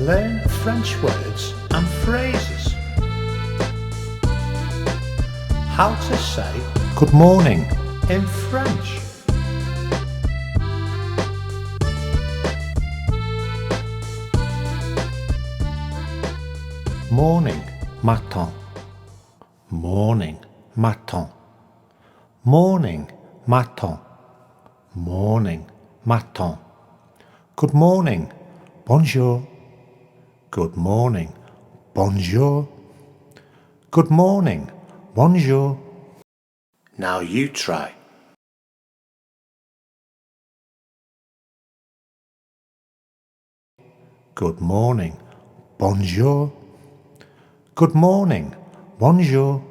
Learn French words and phrases. How to say good morning in French. Morning, matin. Morning, matin. Morning, matin. Morning, matin. Good morning, bonjour. Good morning, bonjour. Good morning, bonjour. Now you try. Good morning, bonjour. Good morning, bonjour.